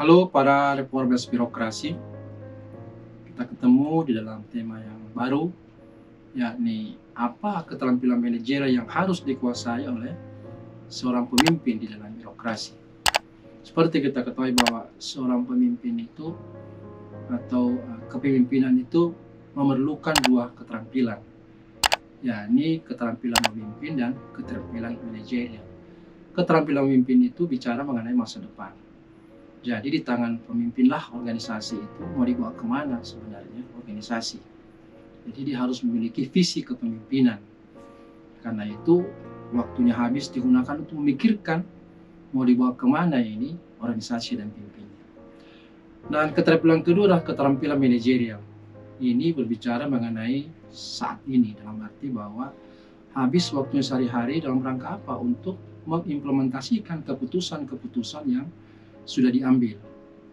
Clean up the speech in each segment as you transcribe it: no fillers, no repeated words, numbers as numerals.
Halo para reformers birokrasi, kita ketemu di dalam tema yang baru, yakni apa keterampilan manajerial yang harus dikuasai oleh seorang pemimpin di dalam birokrasi. Seperti kita ketahui bahwa seorang pemimpin itu atau kepemimpinan itu memerlukan dua keterampilan, yakni keterampilan memimpin dan keterampilan manajerial. Keterampilan memimpin itu bicara mengenai masa depan. Jadi di tangan pemimpinlah organisasi itu mau dibawa kemana sebenarnya organisasi. Jadi dia harus memiliki visi kepemimpinan. Karena itu waktunya habis digunakan untuk memikirkan mau dibawa kemana ini organisasi dan pimpinnya. Dan keterampilan kedua adalah keterampilan manajerial. Ini berbicara mengenai saat ini dalam arti bahwa habis waktunya sehari-hari dalam rangka apa untuk mengimplementasikan keputusan-keputusan yang sudah diambil.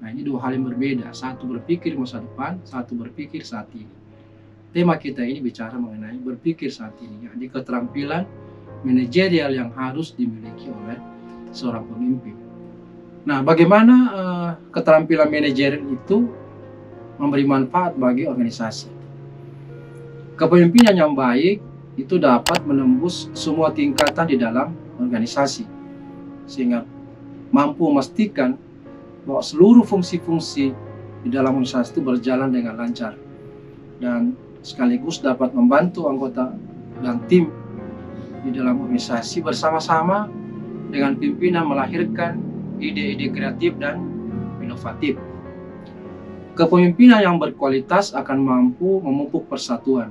Nah, ini dua hal yang berbeda. Satu berpikir masa depan, satu berpikir saat ini. Tema kita ini bicara mengenai berpikir saat ini, yakni keterampilan manajerial yang harus dimiliki oleh seorang pemimpin. Nah, bagaimana keterampilan manajerial itu memberi manfaat bagi organisasi? Kepemimpinan yang baik itu dapat menembus semua tingkatan di dalam organisasi, sehingga mampu memastikan bahwa seluruh fungsi-fungsi di dalam organisasi itu berjalan dengan lancar dan sekaligus dapat membantu anggota dan tim di dalam organisasi bersama-sama dengan pimpinan melahirkan ide-ide kreatif dan inovatif. Kepemimpinan yang berkualitas akan mampu memupuk persatuan,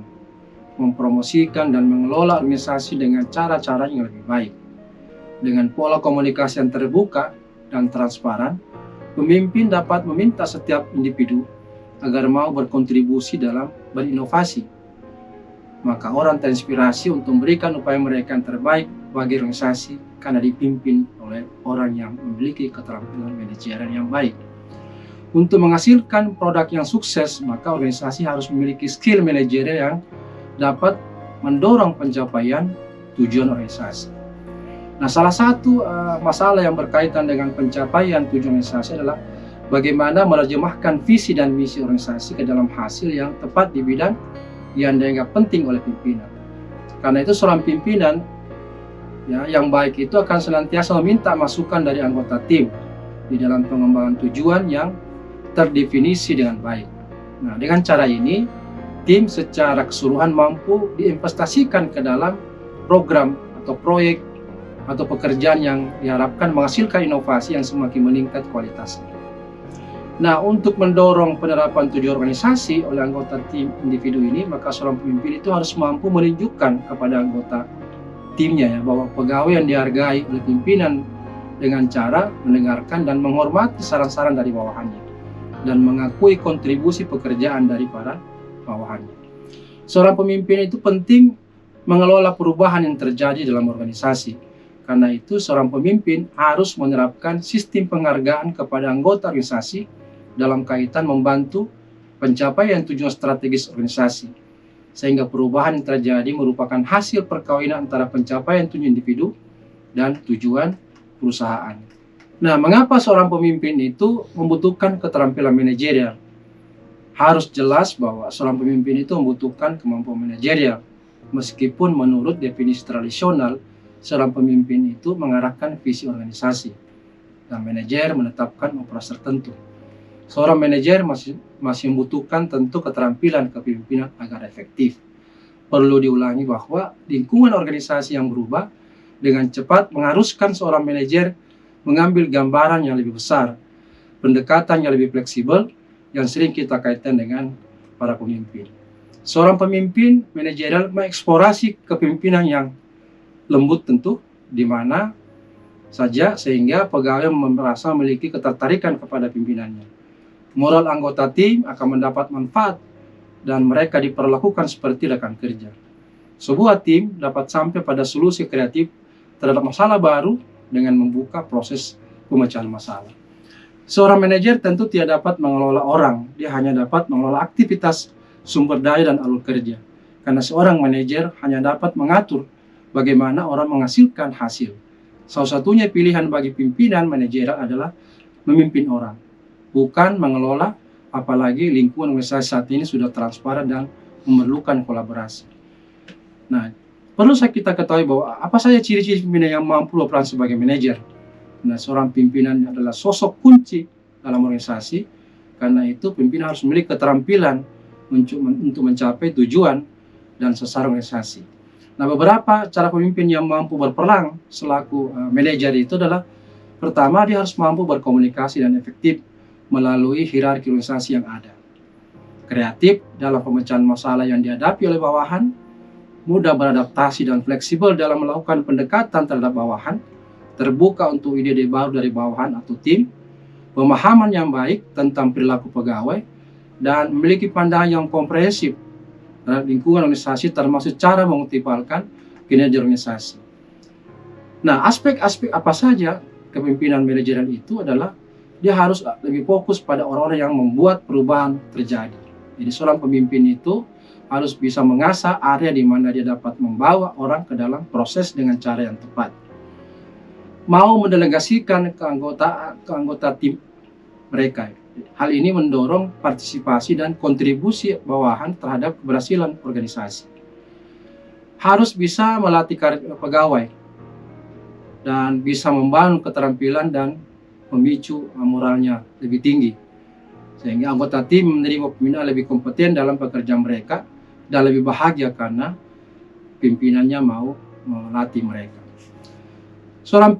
mempromosikan dan mengelola organisasi dengan cara-cara yang lebih baik. Dengan pola komunikasi yang terbuka dan transparan, pemimpin dapat meminta setiap individu agar mau berkontribusi dalam berinovasi. Maka orang terinspirasi untuk memberikan upaya mereka yang terbaik bagi organisasi karena dipimpin oleh orang yang memiliki keterampilan manajerial yang baik. Untuk menghasilkan produk yang sukses, maka organisasi harus memiliki skill manajerial yang dapat mendorong pencapaian tujuan organisasi. Nah, salah satu masalah yang berkaitan dengan pencapaian tujuan organisasi adalah bagaimana menerjemahkan visi dan misi organisasi ke dalam hasil yang tepat di bidang yang dianggap penting oleh pimpinan. Karena itu seorang pimpinan yang baik itu akan senantiasa meminta masukan dari anggota tim di dalam pengembangan tujuan yang terdefinisi dengan baik. Nah, dengan cara ini, tim secara keseluruhan mampu diinvestasikan ke dalam program atau proyek atau pekerjaan yang diharapkan menghasilkan inovasi yang semakin meningkat kualitasnya. Nah, untuk mendorong penerapan tujuan organisasi oleh anggota tim individu ini, maka seorang pemimpin itu harus mampu menunjukkan kepada anggota timnya bahwa pegawai yang dihargai oleh pimpinan dengan cara mendengarkan dan menghormati saran-saran dari bawahannya dan mengakui kontribusi pekerjaan dari para bawahannya. Seorang pemimpin itu penting mengelola perubahan yang terjadi dalam organisasi. Karena itu, seorang pemimpin harus menerapkan sistem penghargaan kepada anggota organisasi dalam kaitan membantu pencapaian tujuan strategis organisasi. Sehingga perubahan yang terjadi merupakan hasil perkawinan antara pencapaian tujuan individu dan tujuan perusahaan. Nah, mengapa seorang pemimpin itu membutuhkan keterampilan manajerial? Harus jelas bahwa seorang pemimpin itu membutuhkan kemampuan manajerial. Meskipun menurut definisi tradisional, seorang pemimpin itu mengarahkan visi organisasi dan manajer menetapkan operasi tertentu. Seorang manajer masih membutuhkan tentu keterampilan kepemimpinan agar efektif. Perlu diulangi bahwa lingkungan organisasi yang berubah dengan cepat mengharuskan seorang manajer mengambil gambaran yang lebih besar, pendekatan yang lebih fleksibel yang sering kita kaitkan dengan para pemimpin. Seorang pemimpin manajerial mengeksplorasi kepemimpinan yang lembut tentu, di mana saja sehingga pegawai merasa memiliki ketertarikan kepada pimpinannya. Moral anggota tim akan mendapat manfaat dan mereka diperlakukan seperti rekan kerja. Sebuah tim dapat sampai pada solusi kreatif terhadap masalah baru dengan membuka proses pemecahan masalah. Seorang manajer tentu tidak dapat mengelola orang, dia hanya dapat mengelola aktivitas sumber daya dan alur kerja. Karena seorang manajer hanya dapat mengatur bagaimana orang menghasilkan hasil. Salah satunya pilihan bagi pimpinan manajerial adalah memimpin orang. bukan mengelola, apalagi lingkungan organisasi saat ini sudah transparan dan memerlukan kolaborasi. Nah, perlu kita ketahui bahwa apa saja ciri-ciri pimpinan yang mampu berperan sebagai manajer. Nah, seorang pimpinan adalah sosok kunci dalam organisasi, karena itu pimpinan harus memiliki keterampilan untuk mencapai tujuan dan sasaran organisasi. Nah, beberapa cara pemimpin yang mampu berperan selaku manajer itu adalah, pertama, dia harus mampu berkomunikasi dan efektif melalui hierarki organisasi yang ada. Kreatif dalam pemecahan masalah yang dihadapi oleh bawahan, mudah beradaptasi dan fleksibel dalam melakukan pendekatan terhadap bawahan, terbuka untuk ide-ide baru dari bawahan atau tim, pemahaman yang baik tentang perilaku pegawai, dan memiliki pandangan yang komprehensif terhadap lingkungan organisasi termasuk cara mengoptimalkan kinerja organisasi. Nah, aspek-aspek apa saja kepemimpinan manajerial itu adalah dia harus lebih fokus pada orang-orang yang membuat perubahan terjadi. Jadi seorang pemimpin itu harus bisa mengasah area di mana dia dapat membawa orang ke dalam proses dengan cara yang tepat. Mau mendelegasikan ke anggota tim mereka. Hal ini mendorong partisipasi dan kontribusi bawahan terhadap keberhasilan organisasi. Harus bisa melatih pegawai dan bisa membangun keterampilan dan memicu moralnya lebih tinggi, sehingga anggota tim menerima pembinaan lebih kompeten dalam pekerjaan mereka dan lebih bahagia karena pimpinannya mau melatih mereka. Seorang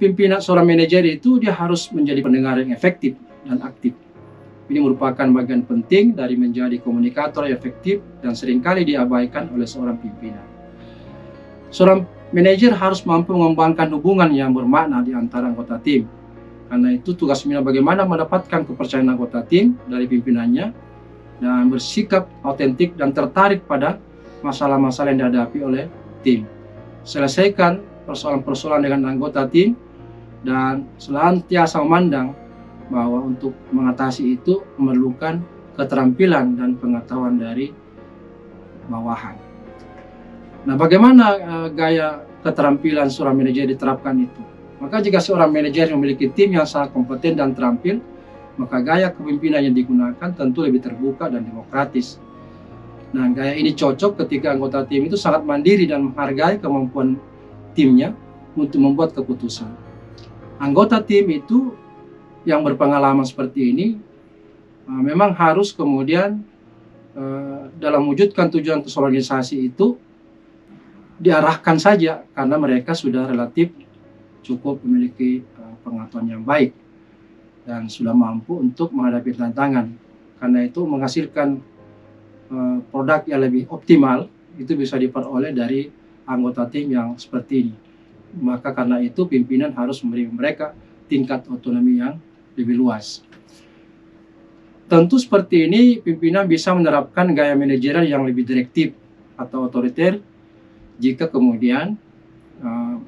manajer itu dia harus menjadi pendengar yang efektif dan aktif. Ini merupakan bagian penting dari menjadi komunikator yang efektif dan seringkali diabaikan oleh seorang pimpinan. Seorang manajer harus mampu mengembangkan hubungan yang bermakna di antara anggota tim. Karena itu tugas pimpinan bagaimana mendapatkan kepercayaan anggota tim dari pimpinannya dan bersikap autentik dan tertarik pada masalah-masalah yang dihadapi oleh tim. Selesaikan persoalan-persoalan dengan anggota tim dan senantiasa memandang bahwa untuk mengatasi itu memerlukan keterampilan dan pengetahuan dari bawahan. Nah, bagaimana gaya keterampilan seorang manajer diterapkan itu? Maka jika seorang manajer memiliki tim yang sangat kompeten dan terampil, maka gaya kepemimpinan yang digunakan tentu lebih terbuka dan demokratis. Nah, gaya ini cocok ketika anggota tim itu sangat mandiri dan menghargai kemampuan timnya untuk membuat keputusan. Anggota tim itu yang berpengalaman seperti ini memang harus kemudian dalam mewujudkan tujuan organisasi itu diarahkan saja karena mereka sudah relatif cukup memiliki pengetahuan yang baik dan sudah mampu untuk menghadapi tantangan. Karena itu menghasilkan produk yang lebih optimal itu bisa diperoleh dari anggota tim yang seperti ini. Maka karena itu pimpinan harus memberi mereka tingkat otonomi yang lebih luas. Tentu seperti ini pimpinan bisa menerapkan gaya manajerial yang lebih direktif atau otoriter jika kemudian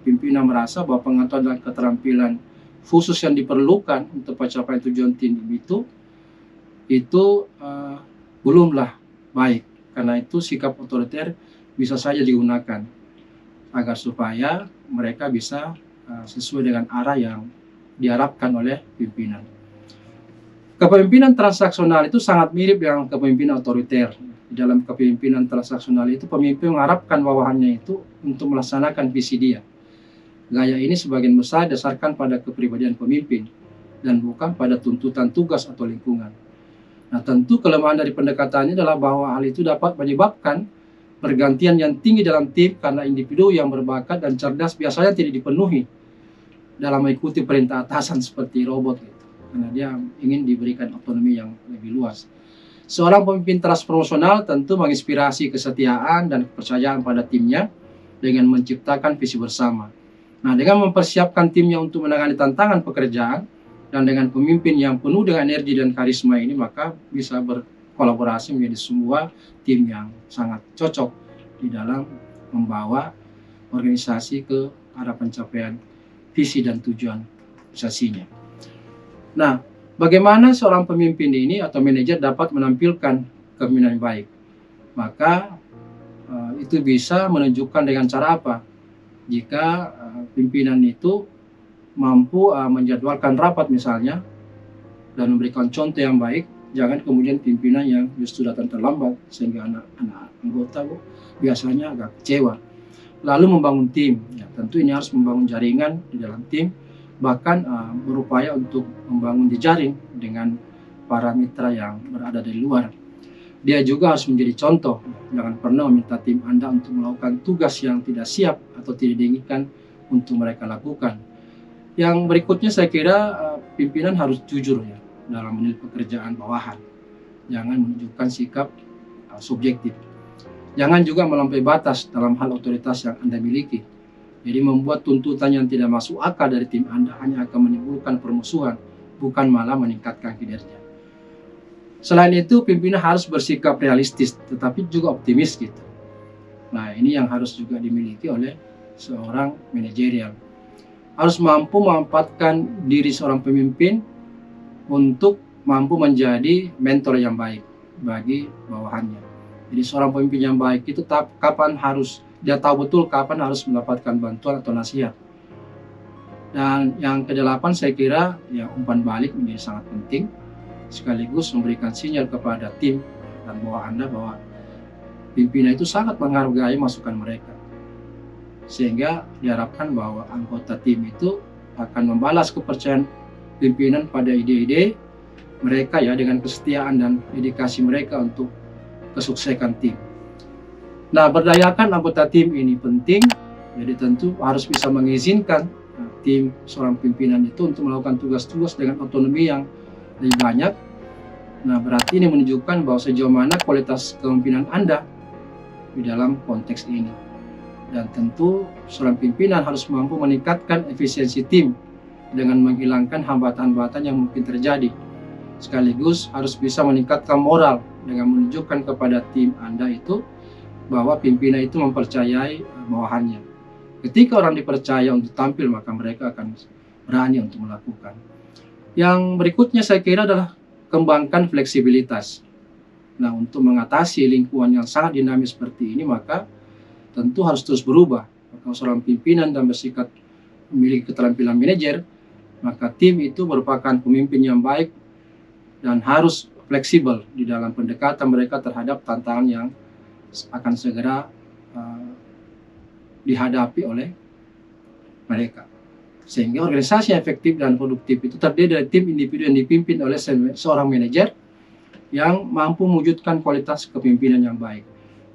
pimpinan merasa bahwa pengetahuan dan keterampilan khusus yang diperlukan untuk pencapaian tujuan tim itu belumlah baik. Karena itu sikap otoriter bisa saja digunakan agar supaya mereka bisa sesuai dengan arah yang diharapkan oleh pimpinan. Kepemimpinan transaksional itu sangat mirip dengan kepemimpinan otoriter. Dalam kepemimpinan transaksional itu pemimpin mengharapkan bawahannya itu untuk melaksanakan visi dia. Gaya ini sebagian besar dasarkan pada kepribadian pemimpin dan bukan pada tuntutan tugas atau lingkungan. Nah, tentu kelemahan dari pendekatan ini adalah bahwa hal itu dapat menyebabkan pergantian yang tinggi dalam tim karena individu yang berbakat dan cerdas biasanya tidak dipenuhi dalam mengikuti perintah atasan seperti robot gitu. Karena dia ingin diberikan otonomi yang lebih luas. Seorang pemimpin transformasional tentu menginspirasi kesetiaan dan kepercayaan pada timnya dengan menciptakan visi bersama. Nah, dengan mempersiapkan timnya untuk menangani tantangan pekerjaan dan dengan pemimpin yang penuh dengan energi dan karisma ini, maka bisa berkolaborasi menjadi sebuah tim yang sangat cocok di dalam membawa organisasi ke arah pencapaian visi dan tujuan organisasinya. Nah, bagaimana seorang pemimpin ini atau manajer dapat menampilkan kepemimpinan yang baik? Maka itu bisa menunjukkan dengan cara apa? Jika pimpinan itu mampu menjadwalkan rapat misalnya dan memberikan contoh yang baik. Jangan kemudian pimpinan yang justru datang terlambat sehingga anak-anak anggota biasanya agak kecewa. Lalu membangun tim, ya, tentu ini harus membangun jaringan di dalam tim, bahkan berupaya untuk membangun jejaring dengan para mitra yang berada di luar. Dia juga harus menjadi contoh. Jangan pernah meminta tim Anda untuk melakukan tugas yang tidak siap atau tidak diinginkan untuk mereka lakukan. Yang berikutnya saya kira pimpinan harus jujur ya dalam menilai pekerjaan bawahan. Jangan menunjukkan sikap subjektif. Jangan juga melampaui batas dalam hal otoritas yang Anda miliki. Jadi membuat tuntutan yang tidak masuk akal dari tim Anda hanya akan menimbulkan permusuhan, bukan malah meningkatkan kinerja. Selain itu, pimpinan harus bersikap realistis, tetapi juga optimis gitu. Nah, ini yang harus juga dimiliki oleh seorang manajerial. Harus mampu memanfaatkan diri seorang pemimpin untuk mampu menjadi mentor yang baik bagi bawahannya. Jadi seorang pemimpin yang baik itu dia tahu betul kapan harus mendapatkan bantuan atau nasihat. Dan yang kedelapan saya kira ya umpan balik menjadi sangat penting, sekaligus memberikan sinyal kepada tim dan bawahan Anda bahwa pimpinan itu sangat menghargai masukan mereka. Sehingga diharapkan bahwa anggota tim itu akan membalas kepercayaan pimpinan pada ide-ide mereka ya dengan kesetiaan dan dedikasi mereka untuk kesuksesan tim. Nah, berdayakan anggota tim ini penting, jadi tentu harus bisa mengizinkan tim seorang pimpinan itu untuk melakukan tugas-tugas dengan otonomi yang lebih banyak. Nah, berarti ini menunjukkan bahwa sejauh mana kualitas kepemimpinan Anda di dalam konteks ini. Dan tentu seorang pimpinan harus mampu meningkatkan efisiensi tim dengan menghilangkan hambatan-hambatan yang mungkin terjadi. Sekaligus harus bisa meningkatkan moral dengan menunjukkan kepada tim Anda itu bahwa pimpinan itu mempercayai bawahannya. Ketika orang dipercaya untuk tampil, maka mereka akan berani untuk melakukan. Yang berikutnya saya kira adalah kembangkan fleksibilitas. Nah, untuk mengatasi lingkungan yang sangat dinamis seperti ini, maka tentu harus terus berubah. Kalau seorang pimpinan dan bersikap memiliki keterampilan manajer, maka tim itu merupakan pemimpin yang baik dan harus fleksibel di dalam pendekatan mereka terhadap tantangan yang akan segera dihadapi oleh mereka. Sehingga organisasi yang efektif dan produktif itu terdiri dari tim individu yang dipimpin oleh seorang manajer yang mampu mewujudkan kualitas kepemimpinan yang baik.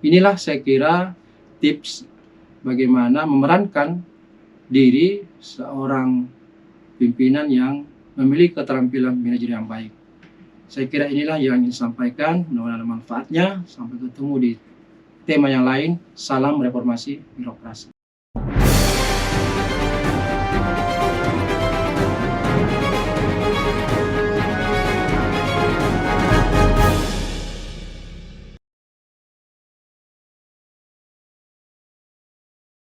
Inilah saya kira tips bagaimana memerankan diri seorang pimpinan yang memiliki keterampilan manajer yang baik. Saya kira inilah yang ingin sampaikan, mudah-mudahan ada manfaatnya. Sampai ketemu di tema yang lain. Salam reformasi birokrasi.